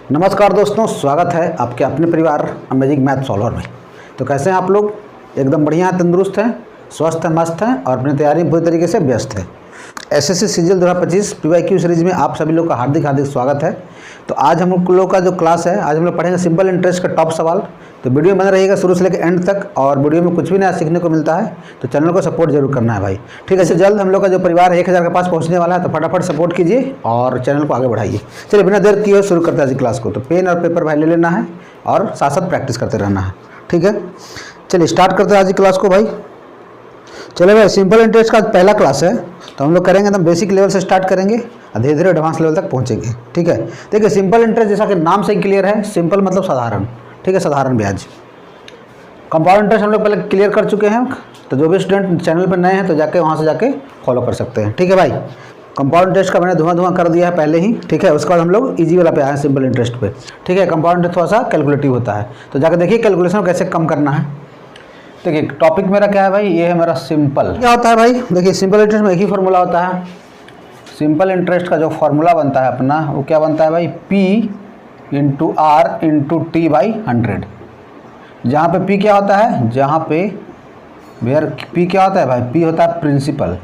नमस्कार दोस्तों, स्वागत है आपके अपने परिवार अमेजिंग मैथ सॉल्वर में। तो कैसे हैं आप लोग? एकदम बढ़िया हैं, तंदुरुस्त हैं, स्वस्थ हैं, मस्त हैं और अपनी तैयारी में पूरी तरीके से व्यस्त है। एसएससी सीजीएल 2025 पीवाईक्यू सीरीज में आप सभी लोग का हार्दिक स्वागत है। तो आज हम लोग का जो क्लास है, आज हम लोग पढ़ेंगे सिंपल इंटरेस्ट का टॉप सवाल। तो वीडियो में बना रहिएगा शुरू से लेकर एंड तक, और वीडियो में कुछ भी नया सीखने को मिलता है तो चैनल को सपोर्ट जरूर करना है भाई। ठीक है, इससे जल्द हम लोग का जो परिवार 1000 के पास पहुंचने वाला है, तो फटाफट सपोर्ट कीजिए और चैनल को आगे बढ़ाइए। चलिए बिना देर किए शुरू करते हैं आज क्लास को। तो पेन और पेपर भाई ले लेना है और साथ साथ प्रैक्टिस करते रहना है। ठीक है, चलिए स्टार्ट करते हैं आज की क्लास को भाई। चलिए भाई, सिंपल इंटरेस्ट का पहला क्लास है, तो हम लोग करेंगे एकदम बेसिक लेवल से स्टार्ट करेंगे और धीरे धीरे एडवांस लेवल तक पहुंचेंगे। ठीक है, देखिए सिंपल इंटरेस्ट जैसा कि नाम से ही क्लियर है, सिंपल मतलब साधारण। ठीक है, साधारण ब्याज। कंपाउंड इंटरेस्ट हम लोग पहले क्लियर कर चुके हैं, तो जो भी स्टूडेंट चैनल पर नए हैं तो जाके वहाँ से जाके फॉलो कर सकते हैं। ठीक है भाई, कंपाउंड इंटरेस्ट का मैंने धुआं कर दिया है पहले ही। ठीक है, उसके बाद हम लोग इजी वाला पे आए हैं, सिंपल इंटरेस्ट पे। ठीक है, कंपाउंड इंटरेस्ट थोड़ा सा कैलकुलेटिव होता है, तो जाकर देखिए कैलकुलेशन कैसे कम करना है। देखिए टॉपिक मेरा क्या है भाई, ये है मेरा सिंपल। क्या होता है भाई, देखिए सिंपल इंटरेस्ट में एक ही फार्मूला होता है। सिंपल इंटरेस्ट का जो फार्मूला बनता है अपना, वो क्या बनता है भाई, P into r into t by 100। जहाँ पे P क्या होता है, जहाँ पे वेयर P क्या होता है भाई, P होता है प्रिंसिपल।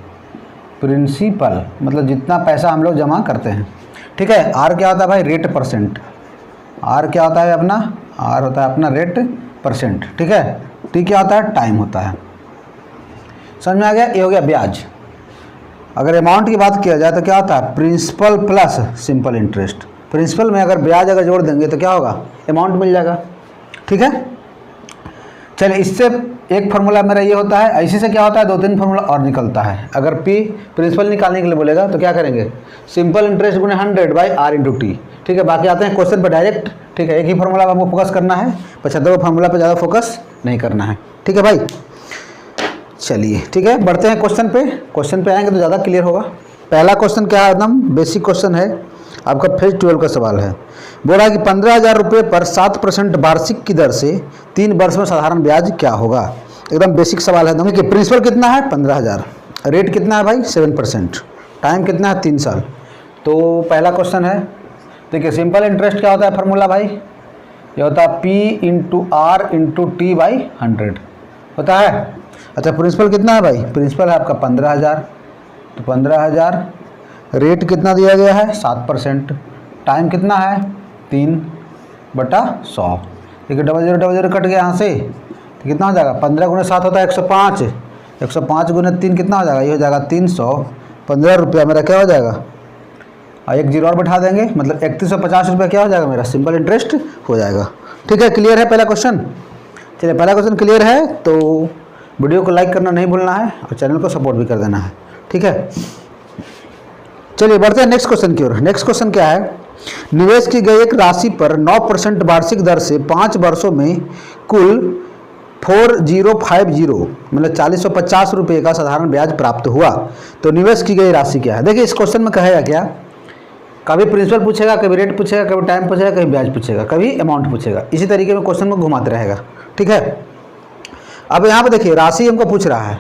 प्रिंसिपल मतलब जितना पैसा हम लोग जमा करते हैं। ठीक है, R क्या होता है भाई, रेट परसेंट। R क्या होता है अपना, R होता है अपना रेट परसेंट। ठीक है, T क्या होता है, टाइम होता है। समझ में आ गया? ये हो गया ब्याज। अगर अमाउंट की बात किया जाए तो क्या होता है, principal plus simple interest. Principal में अगर ब्याज अगर जोड़ देंगे तो क्या होगा, अमाउंट मिल जाएगा। ठीक है, चलिए इससे एक फार्मूला मेरा ये होता है। ऐसे से क्या होता है, 2-3 फार्मूला और निकलता है। अगर P प्रिंसिपल निकालने के लिए बोलेगा तो क्या करेंगे, सिंपल इंटरेस्ट गुणे 100 बाई आर इंटू टी। ठीक है, बाकी आते हैं क्वेश्चन पर डायरेक्ट। ठीक है, एक ही फार्मूला हमको फोकस करना है, 75 फार्मूला पर ज़्यादा फोकस नहीं करना है। ठीक है भाई, चलिए ठीक है, बढ़ते हैं क्वेश्चन पे। क्वेश्चन पे आएंगे तो ज़्यादा क्लियर होगा। पहला क्वेश्चन क्या है, एकदम बेसिक क्वेश्चन है, आपका फेज 12 का सवाल है। बोला कि 15,000 रुपये पर 7% वार्षिक की दर से 3 वर्ष में साधारण ब्याज क्या होगा। एकदम बेसिक सवाल है। देखिए प्रिंसिपल कितना है, 15,000, रेट कितना है भाई 7%, टाइम कितना है 3 साल। तो पहला क्वेश्चन है, देखिए सिंपल इंटरेस्ट क्या होता है फार्मूला भाई, ये होता है P into r into t by 100 होता है। अच्छा प्रिंसिपल कितना है भाई, प्रिंसिपल है आपका 15,000, तो 15,000, रेट कितना दिया गया है 7%, टाइम कितना है 3/100। देखिए 0000 कट गया यहाँ से, तो कितना हो जाएगा, 15 गुणे 7 होता है 105, 105 गुणे 3 कितना हो जाएगा, ये हो जाएगा 315 रुपया मेरा क्या हो जाएगा, और एक जीरो और बैठा देंगे, मतलब 3150 रुपया क्या हो जाएगा मेरा सिंपल इंटरेस्ट हो जाएगा। ठीक है, क्लियर है पहला क्वेश्चन। चलिए पहला क्वेश्चन क्लियर है तो वीडियो को लाइक करना नहीं भूलना है और चैनल को सपोर्ट भी कर देना है। ठीक है, चलिए बढ़ते हैं नेक्स्ट क्वेश्चन की ओर। नेक्स्ट क्वेश्चन क्या है, निवेश की गई एक राशि पर 9% वार्षिक दर से 5 वर्षों में कुल 4050 मतलब 4050 रुपये का साधारण ब्याज प्राप्त हुआ। तो निवेश की गई राशि क्या है। देखिए इस क्वेश्चन में कहेगा क्या, कभी प्रिंसिपल पूछेगा, कभी रेट पूछेगा, कभी टाइम पूछेगा, कभी ब्याज पूछेगा, कभी अमाउंट पूछेगा। इसी तरीके में क्वेश्चन में घुमाते रहेगा। ठीक है, अब यहाँ पे देखिए राशि हमको पूछ रहा है,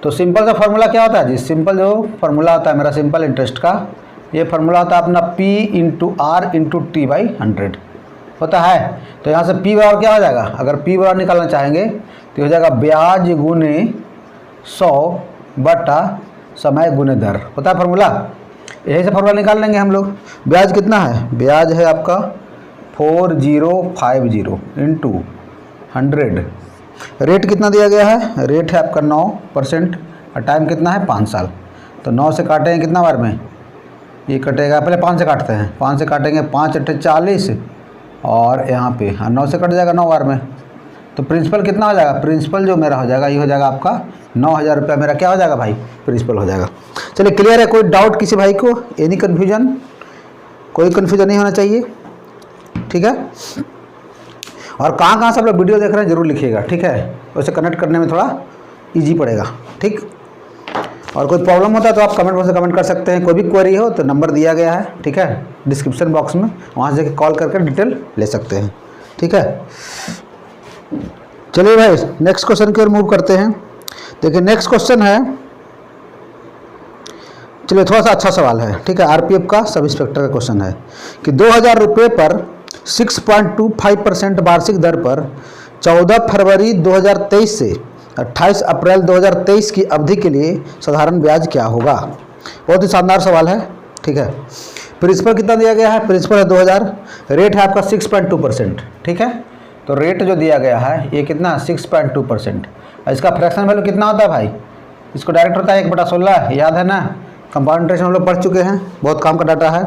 तो सिंपल सा फार्मूला क्या होता है जी, सिंपल जो फार्मूला होता है मेरा सिंपल इंटरेस्ट का, ये फार्मूला होता है अपना P into r into t by 100 होता है। तो यहाँ से P बराबर क्या हो जाएगा, अगर P बराबर निकालना चाहेंगे तो हो जाएगा ब्याज गुने 100 बटा समय गुने दर होता है फार्मूला। यही से फार्मूला निकाल लेंगे हम लोग। ब्याज कितना है, ब्याज है आपका 4050 इंटू 100। रेट कितना दिया गया है, रेट है आपका 9% और टाइम कितना है 5 साल। तो 9 से काटेंगे कितना बार में, ये कटेगा, पहले 5 से काटते हैं, 5 से काटेंगे 5 × 40 और यहाँ पे 9 से कट जाएगा 9 बार में। तो प्रिंसिपल कितना हो जाएगा, प्रिंसिपल जो मेरा हो जाएगा ये हो जाएगा आपका 9,000 रुपया मेरा क्या हो जाएगा भाई, प्रिंसिपल हो जाएगा। चलिए क्लियर है, कोई डाउट किसी भाई को, एनी कन्फ्यूजन, कोई कन्फ्यूजन नहीं होना चाहिए। ठीक है, और कहाँ से आप लोग वीडियो देख रहे हैं जरूर लिखिएगा। ठीक है, उसे कनेक्ट करने में थोड़ा इजी पड़ेगा। ठीक, और कोई प्रॉब्लम होता है तो आप कमेंट बॉक्स में कमेंट कर सकते हैं। कोई भी क्वेरी हो तो नंबर दिया गया है, ठीक है, डिस्क्रिप्शन बॉक्स में, वहाँ से कॉल करके डिटेल ले सकते हैं। ठीक है, चलिए भाई नेक्स्ट क्वेश्चन की ओर मूव करते हैं। देखिए नेक्स्ट क्वेश्चन है, चलिए थोड़ा सा अच्छा सवाल है, ठीक है। आरपीएफ का सब इंस्पेक्टर का क्वेश्चन है कि 2000 रुपये पर 6.25% वार्षिक दर पर 14 फरवरी 2023 से 28 अप्रैल 2023 की अवधि के लिए साधारण ब्याज क्या होगा। बहुत ही शानदार सवाल है, ठीक है। प्रिंसिपल कितना दिया गया है, प्रिंसिपल है 2000, रेट है आपका 6.2%, ठीक है। तो रेट जो दिया गया है ये कितना 6.2%। इसका फ्रैक्शन वैल्यू कितना होता है भाई, इसको डायरेक्ट होता है 1/16, याद है ना, कंपाउंड इंटरेस्ट हम लोग पढ़ चुके हैं, बहुत काम का डाटा है।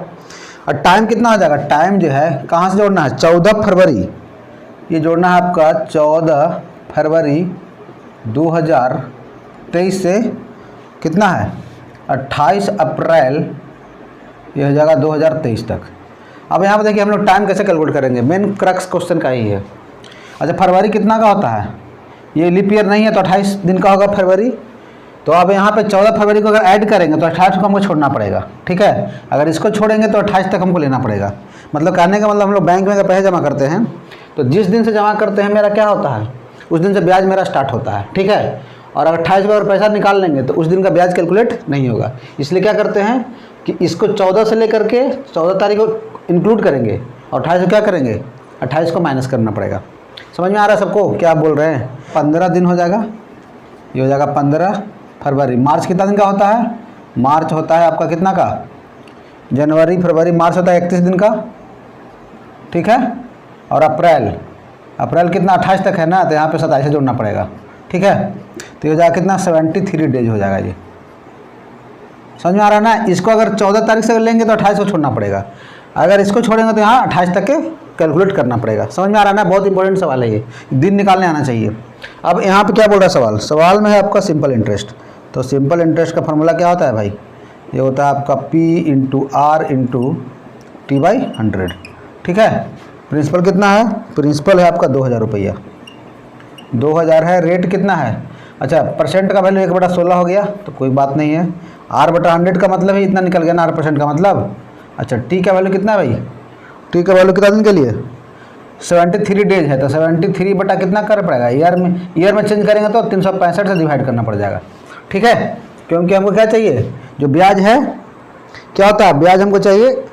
और टाइम कितना हो जाएगा, टाइम जो है कहाँ से जोड़ना है, 14 फरवरी, ये जोड़ना है आपका 14 फरवरी 2023 से कितना है 28 अप्रैल ये हो जाएगा 2023 तक। अब यहाँ पर देखिए हम लोग टाइम कैसे कैलकुलेट करेंगे, मेन क्रक्स क्वेश्चन का ही है। अच्छा फरवरी कितना का होता है, ये लीप ईयर नहीं है तो 28 दिन का होगा फरवरी। तो अब यहाँ पे 14 फरवरी को अगर ऐड करेंगे तो 28 को हमको छोड़ना पड़ेगा, ठीक है। अगर इसको छोड़ेंगे तो 28 तक हमको लेना पड़ेगा। मतलब कहने का मतलब हम लोग बैंक में अगर पैसे जमा करते हैं तो जिस दिन से जमा करते हैं मेरा क्या होता है, उस दिन से ब्याज मेरा स्टार्ट होता है, ठीक है। और अगर 28 को अगर पैसा निकाल लेंगे तो उस दिन का ब्याज कैलकुलेट नहीं होगा। इसलिए क्या करते हैं कि इसको 14 से लेकर के 14 तारीख को इंक्लूड करेंगे और 28 को क्या करेंगे 28 को माइनस करना पड़ेगा। समझ में आ रहा है सबको क्या बोल रहे हैं। 15 दिन हो जाएगा, ये हो जाएगा 15 फरवरी। मार्च कितना दिन का होता है, मार्च होता है आपका कितना का, जनवरी फरवरी मार्च होता है 31 दिन का, ठीक है। और अप्रैल, अप्रैल कितना 28 तक है ना, तो यहाँ पे 27 से जोड़ना पड़ेगा, ठीक है। तो ये हो जाएगा कितना 73 डेज हो जाएगा। ये समझ में आ रहा है ना। इसको अगर 14 तारीख से लेंगे तो 28 को छोड़ना पड़ेगा, अगर इसको छोड़ेंगे तो यहाँ 28 तक के कैलकुलेट करना पड़ेगा। समझ में आ रहा है ना, बहुत इंपॉर्टेंट सवाल है ये, दिन निकालने आना चाहिए। अब यहाँ पे क्या बोल रहा है सवाल, सवाल में है आपका सिंपल इंटरेस्ट। तो सिंपल इंटरेस्ट का फॉर्मूला क्या होता है भाई, ये होता है आपका P into R into T/100, ठीक है। प्रिंसिपल कितना है, प्रिंसिपल है आपका 2000 रुपया, 2000 है। रेट कितना है, अच्छा परसेंट का वैल्यू 1/16 हो गया तो कोई बात नहीं है। R/100 का मतलब ही इतना निकल गया ना, R% का मतलब। अच्छा T का वैल्यू कितना है भाई, T का वैल्यू कितना दिन के लिए 73 डेज है। तो 73 बटा कितना कर पड़ेगा, ईयर में चेंज करेंगे तो 365 से डिवाइड करना पड़ जाएगा, ठीक है। क्योंकि हमको क्या चाहिए, जो ब्याज है क्या होता है, ब्याज हमको चाहिए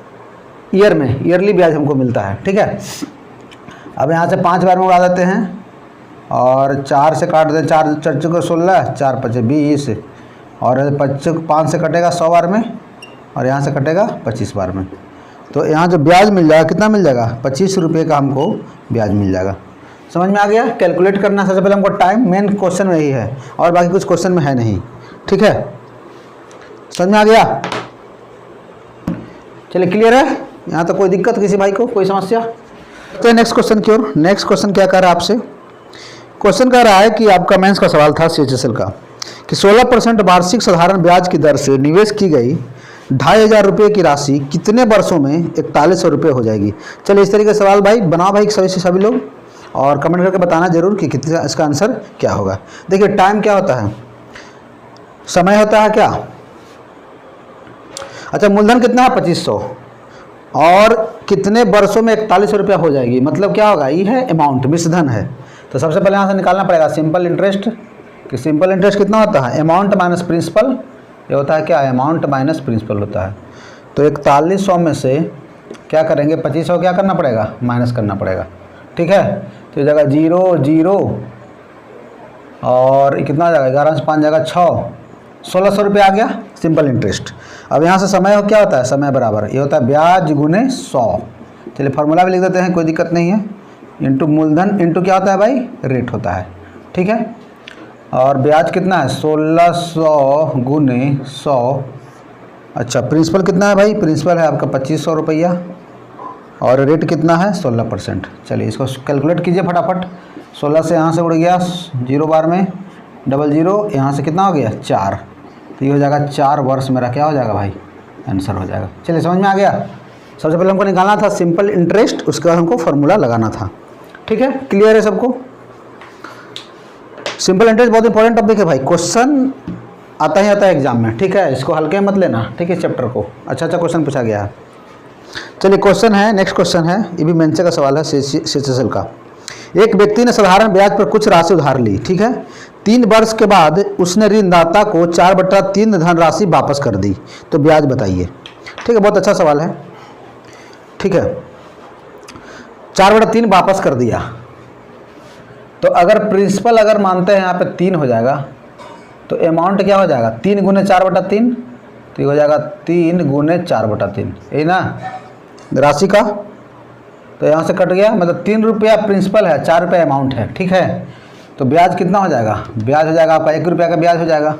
ईयर में, ईयरली ब्याज हमको मिलता है, ठीक है। अब यहाँ से 5 बार में उड़ा देते हैं और 4 से काट दें, 4 4 को 16, 4 5 20 और 5 से कटेगा 100 बार में और यहाँ से कटेगा 25 बार में। तो यहाँ जो ब्याज मिल जाएगा कितना मिल जाएगा 25 रुपये का हमको ब्याज मिल जाएगा। समझ में आ गया। कैलकुलेट करना सबसे पहले हमको टाइम, मेन क्वेश्चन में ही है और बाकी कुछ क्वेश्चन में है नहीं, ठीक है। समझ में आ गया, चलिए क्लियर है। यहाँ तो कोई दिक्कत किसी भाई को, कोई समस्या। तो नेक्स्ट क्वेश्चन की ओर। नेक्स्ट क्वेश्चन क्या कर रहा है आपसे, क्वेश्चन कह रहा है कि आपका मेंस का सवाल था CHSL का कि 16% वार्षिक साधारण ब्याज की दर से निवेश की गई 2500 रुपये की राशि कितने वर्षों में 4100 रुपये हो जाएगी। चलिए इस तरीके का सवाल भाई बनाओ भाई सभी लोग और कमेंट करके बताना जरूर कि कितना इसका आंसर क्या होगा। देखिए टाइम क्या होता है, समय होता है क्या, अच्छा मूलधन कितना है 2500 और कितने वर्षों में 4100 रुपया हो जाएगी, मतलब क्या होगा, ये है अमाउंट, मिश्रधन है। तो सबसे पहले यहाँ से निकालना पड़ेगा सिंपल इंटरेस्ट, कि सिंपल इंटरेस्ट कितना होता है, अमाउंट माइनस प्रिंसिपल, ये होता है क्या, अमाउंट माइनस प्रिंसिपल होता है। तो 4100 में से क्या करेंगे 2500 क्या करना पड़ेगा, माइनस करना पड़ेगा, ठीक है। तो ये जगह 0 0 और कितना आ जाएगा, 11 से 5 जाएगा 6, 1600 रुपये आ गया सिंपल इंटरेस्ट। अब यहाँ से समय क्या होता है, समय बराबर ये होता है ब्याज गुने 100। चलिए फार्मूला भी लिख देते हैं, कोई दिक्कत नहीं है। इंटू मूलधन इंटू क्या होता है भाई, रेट होता है, ठीक है। और ब्याज कितना है 1600 गुने 100। अच्छा प्रिंसिपल कितना है भाई, प्रिंसिपल है आपका 2500 रुपया और रेट कितना है 16%। चलिए इसको कैलकुलेट कीजिए फटाफट। 16 से यहाँ से उड़ गया 0 बार में, 00 यहाँ से कितना हो गया 4, तो ये हो जाएगा 4 वर्ष मेरा क्या हो जाएगा भाई, आंसर हो जाएगा। चलिए समझ में आ गया। सबसे पहले हमको निकालना था सिंपल इंटरेस्ट, उसके बाद हमको फार्मूला लगाना था, ठीक है। क्लियर है सबको। सिंपल इंटरेस्ट बहुत इंपॉर्टेंट टॉपिक है भाई, क्वेश्चन आता ही आता है एग्जाम में, ठीक है। इसको हल्के मत लेना, ठीक है। चैप्टर को अच्छा क्वेश्चन पूछा गया है। चलिए क्वेश्चन है, नेक्स्ट क्वेश्चन है, ये भी मेंस का सवाल है CHSL का। एक व्यक्ति ने साधारण ब्याज पर कुछ राशि उधार ली, ठीक है। 3 वर्ष के बाद उसने ऋणदाता को 4/3 धनराशि वापस कर दी, तो ब्याज बताइए। ठीक है, बहुत अच्छा सवाल है। ठीक है, 4/3 वापस कर दिया, तो अगर प्रिंसिपल अगर मानते हैं यहाँ पे 3 हो जाएगा, तो अमाउंट क्या हो जाएगा 3 गुने 4/3, तो ये हो जाएगा 3 गुने 4/3, यही ना राशि का। तो यहाँ से कट गया, मतलब 3 रुपया प्रिंसिपल है, 4 रुपया अमाउंट है। ठीक है, तो ब्याज कितना हो जाएगा, ब्याज हो जाएगा आपका 1 रुपया का ब्याज हो जाएगा।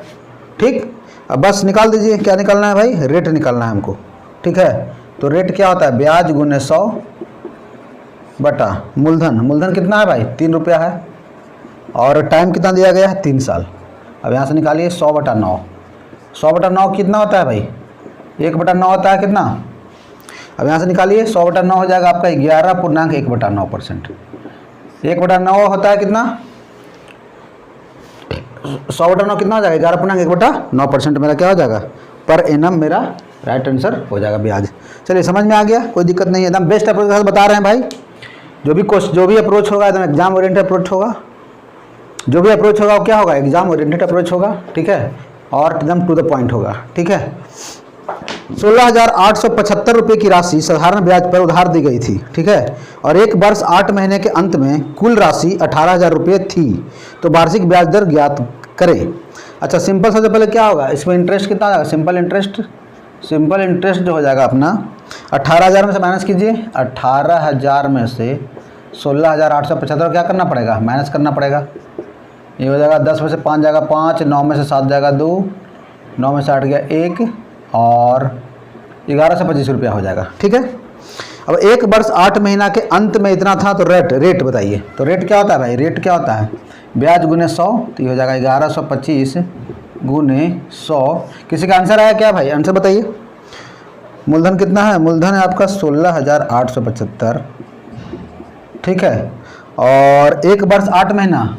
ठीक, अब बस निकाल दीजिए, क्या निकालना है भाई, रेट निकालना है हमको। ठीक है, तो रेट क्या होता है, ब्याज गुने 100 बटा मूलधन। मूलधन कितना है भाई, 3 रुपया है, और टाइम कितना दिया गया है, 3 साल। अब यहाँ से निकालिए 100/9। 100/9 कितना होता है भाई, 1/9 होता है कितना। अब यहाँ से निकालिए 100/9 हो जाएगा आपका 11.1/9%। 1/9 होता है कितना, 100/9 कितना हो जाएगा, 11.1/9%। मेरा क्या हो जाएगा, पर एनम मेरा राइट आंसर हो जाएगा ब्याज। चलिए समझ में आ गया, कोई दिक्कत नहीं है, एकदम बेस्ट अप्रोच के साथ बता रहे हैं भाई। जो भी अप्रोच होगा एकदम एग्जाम ओरिएंटेड अप्रोच होगा। जो भी अप्रोच होगा वो क्या होगा, एग्जाम ओरिएंटेड अप्रोच होगा। ठीक है, और एकदम टू द पॉइंट होगा। ठीक है, 16,875 रुपये की राशि साधारण ब्याज पर उधार दी गई थी। ठीक है, और 1 वर्ष 8 महीने के अंत में कुल राशि 18,000 रुपये थी, तो वार्षिक ब्याज दर ज्ञात करें। अच्छा, सिंपल सबसे पहले क्या होगा, इसमें इंटरेस्ट कितना आएगा, सिंपल इंटरेस्ट जो हो जाएगा अपना 18,000 में से माइनस कीजिए, 18,000 में से 16,875 क्या करना पड़ेगा, माइनस करना पड़ेगा। ये हो जाएगा 10 में से 5 जाएगा 5, 9 में से 7 जाएगा 2, 9 में से 8 गया 1, और 1125 रुपया हो जाएगा। ठीक है, अब 1 वर्ष 8 महीना के अंत में इतना था, तो रेट बताइए। तो रेट क्या होता है भाई, रेट क्या होता है, ब्याज गुने 100, तो ये हो जाएगा 1125 गुने 100। किसी का आंसर आया क्या भाई, आंसर बताइए। मूलधन कितना है, मूलधन है आपका 16,875। ठीक है, और 1 वर्ष 8 महीना,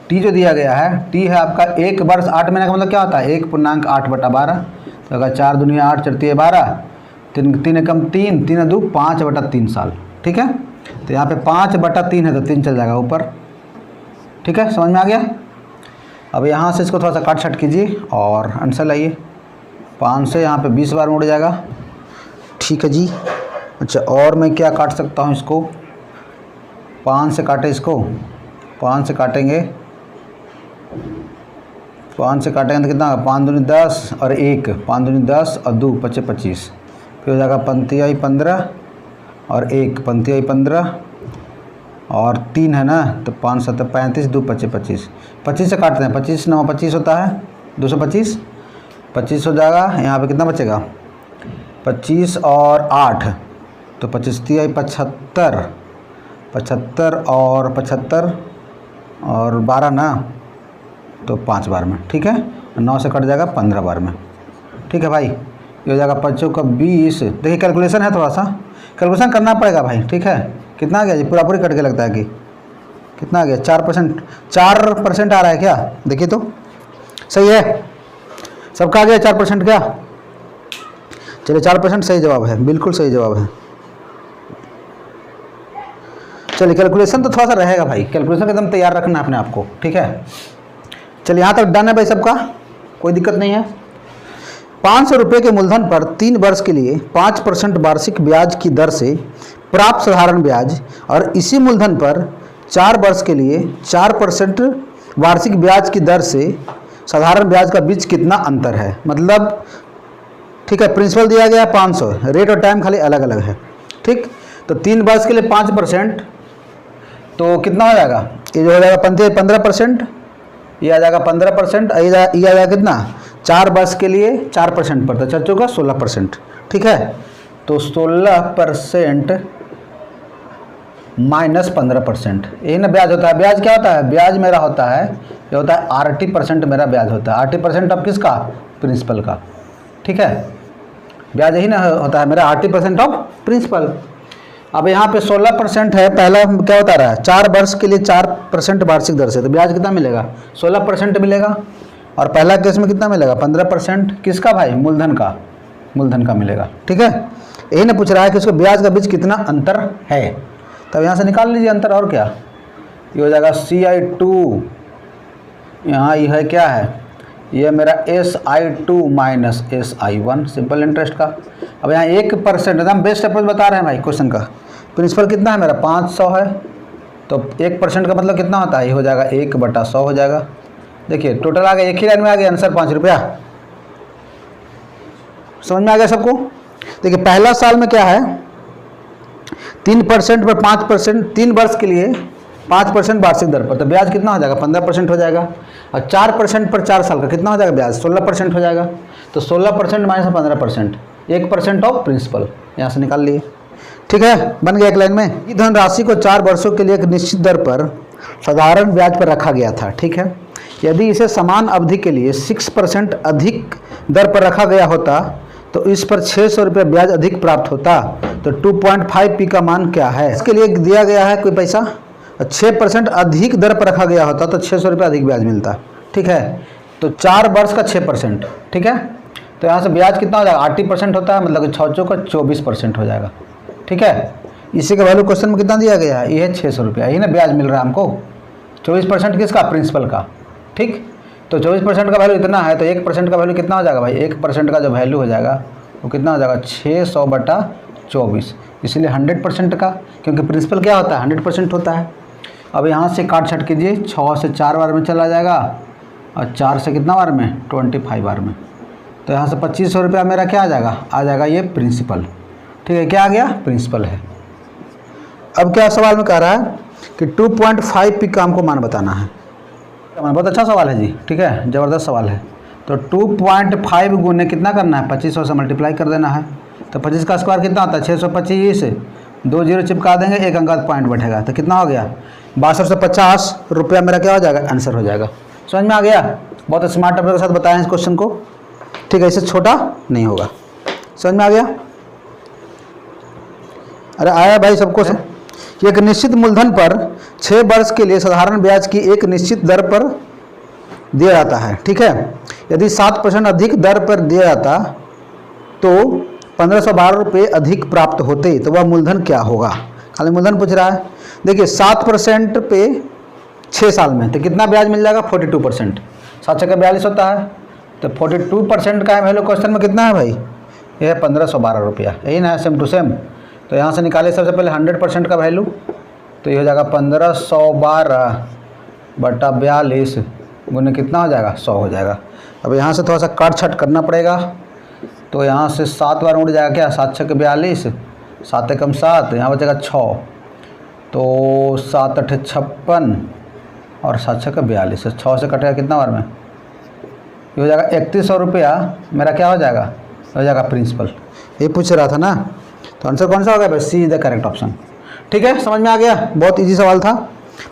टी जो दिया गया है, टी है आपका 1 वर्ष 8 महीने का मतलब क्या होता है, 1.8/12। तो अगर 4 दूनिया 8, 4 12, 3 एकम 3, 3 2 5/3 साल। ठीक है, तो यहाँ पे 5/3 है, तो 3 चल जाएगा ऊपर। ठीक है, समझ में आ गया। अब यहाँ से इसको थोड़ा सा काट छाट कीजिए और आंसर लाइए। 5 से यहाँ पे 20 बार मुड़ जाएगा। ठीक है जी। अच्छा, और मैं क्या काट सकता हूँ इसको, 5 से काटे इसको, 5 से काटेंगे, 5 से काटेंगे तो कितना, 5 दूनी 10 और 1, 5 दूनी 10 और 2 25, फिर हो जाएगा 15 15 और 1 15 15 और 3 है ना, तो 5 7 35, 2 25, 25 से काटते हैं, 25 9 25 होता है, 225, 25 हो जाएगा। यहाँ पे कितना बचेगा, 25 और 8, तो 25 75, 75 और 75 और 12 ना, तो 5 बार में। ठीक है, 9 से कट जाएगा 15 बार में। ठीक है भाई, ये हो जाएगा 5 का 20। देखिए कैलकुलेशन है, थोड़ा सा कैलकुलेशन करना पड़ेगा भाई। ठीक है, कितना आ गया जी, पूरा कट के लगता है कि कितना आ गया, 4% आ रहा है क्या, देखिए तो सही है, सबका आ गया 4% क्या। चलिए 4% सही जवाब है, बिल्कुल सही जवाब है। चलिए कैलकुलेशन तो थोड़ा सा रहेगा भाई, कैलकुलेशन एकदम तैयार रखना है अपने आप को। ठीक है, चलिए यहाँ तक डन है भाई सबका, कोई दिक्कत नहीं है। 500 रुपये के मूलधन पर 3 वर्ष के लिए 5% वार्षिक ब्याज की दर से प्राप्त साधारण ब्याज, और इसी मूलधन पर 4 वर्ष के लिए 4% वार्षिक ब्याज की दर से साधारण ब्याज का बीच कितना अंतर है, मतलब ठीक है, प्रिंसिपल दिया गया 500, रेट और टाइम खाली अलग अलग है। ठीक, तो 3 वर्ष के लिए 5%, तो कितना हो जाएगा, ये जो हो जाएगा 15%, ये आ जाएगा 15%, ये आ जाएगा कितना, 4 वर्ष के लिए 4% पर, तो चल चुका 16%। ठीक है, तो 16% माइनस 15%, यही ना ब्याज होता है। ब्याज क्या होता है, ब्याज मेरा होता है, ये होता है RT% मेरा ब्याज होता है। RT% ऑफ किसका, प्रिंसिपल का। ठीक है, ब्याज यही ना होता है मेरा, RT% ऑफ प्रिंसिपल। अब यहाँ पे 16% है, पहला क्या बता रहा है, 4 वर्ष के लिए 4% वार्षिक दर से, तो ब्याज कितना मिलेगा, 16% मिलेगा। और पहला केस में कितना मिलेगा, 15%, किसका भाई, मूलधन का मिलेगा। ठीक है, यही ना पूछ रहा है कि उसको ब्याज का बीच कितना अंतर है, तब यहाँ से निकाल लीजिए अंतर, और क्या, ये हो जाएगा CI2 यहाँ यह है क्या है, ये मेरा SI2 minus SI1 simple interest का। अब यहाँ 1% एकदम बेस्ट अप्रोच बता रहे हैं भाई क्वेश्चन का। प्रिंसिपल कितना है मेरा 500 है, तो 1% का मतलब कितना होता है, ये हो जाएगा 1/100 हो जाएगा। देखिए टोटल आ गया, एक ही लाइन में आ गया आंसर 5 रुपया। समझ में आ गया सबको। देखिए पहला साल में क्या है, 3% पर 5%, 3 वर्ष के लिए 5% वार्षिक दर पर, तो ब्याज कितना हो जाएगा 15% हो जाएगा। और 4% पर 4 साल का कितना हो जाएगा ब्याज 16% हो जाएगा। तो 16% माइनस 15%, 1% ऑफ प्रिंसिपल यहाँ से निकाल लिए। ठीक है, बन गया एक लाइन में। इस धनराशि को 4 वर्षों के लिए एक निश्चित दर पर साधारण ब्याज पर रखा गया था। ठीक है, यदि इसे समान अवधि के लिए 6% अधिक दर पर रखा गया होता तो इस पर 600 रुपये ब्याज अधिक प्राप्त होता। तो 2.5p का मान क्या है, इसके लिए दिया गया है कोई पैसा, 6% अधिक दर पर रखा गया होता तो 600 रुपये अधिक ब्याज मिलता। ठीक है, तो 4 वर्ष का 6%। ठीक है, तो यहाँ से ब्याज कितना हो जाएगा 80% होता है, मतलब 6 का 24% हो जाएगा। ठीक है, इसी का वैल्यू क्वेश्चन में कितना दिया गया है, ये है 600 रुपया, यही ना ब्याज मिल रहा है हमको। 24% किसका, प्रिंसिपल का। ठीक, तो 24% का वैल्यू इतना है, तो 1% का वैल्यू कितना हो जाएगा भाई, 1% का जो वैल्यू हो जाएगा वो कितना हो जाएगा 600/24, इसलिए 100% का, क्योंकि प्रिंसिपल क्या होता है 100% होता है। अब यहाँ से काट छट कीजिए, 6 से 4 बार में चला जाएगा और 4 से कितना बार में 25 बार में, तो यहाँ से 2500 रुपया मेरा क्या आ जाएगा ये प्रिंसिपल। ठीक है, क्या आ गया, प्रिंसिपल है। अब क्या सवाल में कह रहा है कि 2.5p का हमको मान बताना है। बहुत अच्छा सवाल है जी। ठीक है, ज़बरदस्त सवाल है। तो 2.5 गुने कितना करना है, 2500 से मल्टीप्लाई कर देना है। तो 25 का स्क्वायर कितना होता है 625, 2 जीरो चिपका देंगे, 1 अंक पॉइंट बैठेगा, तो कितना हो गया 6250 रुपया मेरा क्या हो जाएगा, आंसर हो जाएगा। समझ में आ गया। बहुत स्मार्ट अपने के साथ बताया इस क्वेश्चन को। ठीक है, इससे छोटा नहीं होगा। समझ में आ गया। अरे आया भाई सबको सब। एक निश्चित मूलधन पर 6 वर्ष के लिए साधारण ब्याज की एक निश्चित दर पर दिया जाता है। ठीक है, यदि 7% अधिक दर पर दिया जाता तो 1512 रुपये अधिक प्राप्त होते, तो वह मूलधन क्या होगा। खाली मूलधन पूछ रहा है। देखिए 7% पे 6 साल में, तो कितना ब्याज मिल जाएगा 42%, 7 का 42 होता है, तो 42% का वैल्यू क्वेश्चन में कितना है भाई, ये है 1512 रुपया, यही ना, सेम टू सेम। तो यहाँ से निकाले सबसे पहले 100% का वैल्यू, तो ये हो जाएगा 1512/42 गुने कितना हो जाएगा 100 हो जाएगा। अब यहाँ से थोड़ा सा काट छट करना पड़ेगा, तो यहाँ से 7 बार उड़ जाएगा क्या, 7 6 42, 7 एकम 7, यहाँ बचेगा 6, तो 7 8 56 और 7 6 42, 6 से कटेगा कितना बार में, ये हो जाएगा 3100 रुपया मेरा क्या हो जाएगा, हो जाएगा प्रिंसिपल। ये पूछ रहा था ना, तो आंसर कौन सा हो गया भाई, सी इज द करेक्ट ऑप्शन। ठीक है, समझ में आ गया। बहुत इजी सवाल था,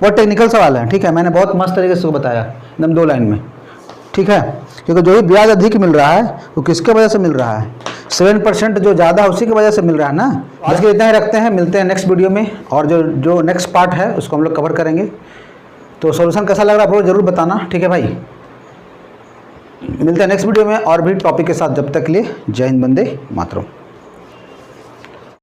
बहुत टेक्निकल सवाल है। ठीक है, मैंने बहुत मस्त तरीके से उसको बताया एकदम 2 लाइन में। ठीक है, क्योंकि जो भी ब्याज अधिक मिल रहा है वो किसके वजह से मिल रहा है, 7% जो ज़्यादा है उसी की वजह से मिल रहा है ना। आज के इतना ही रखते हैं, मिलते हैं नेक्स्ट वीडियो में, और जो नेक्स्ट पार्ट है उसको हम लोग कवर करेंगे। तो सोल्यूशन कैसा लग रहा है आप लोग जरूर बताना। ठीक है भाई, मिलते हैं नेक्स्ट वीडियो में और भी टॉपिक के साथ। जब तक के लिए जय हिंद, वंदे मातरम।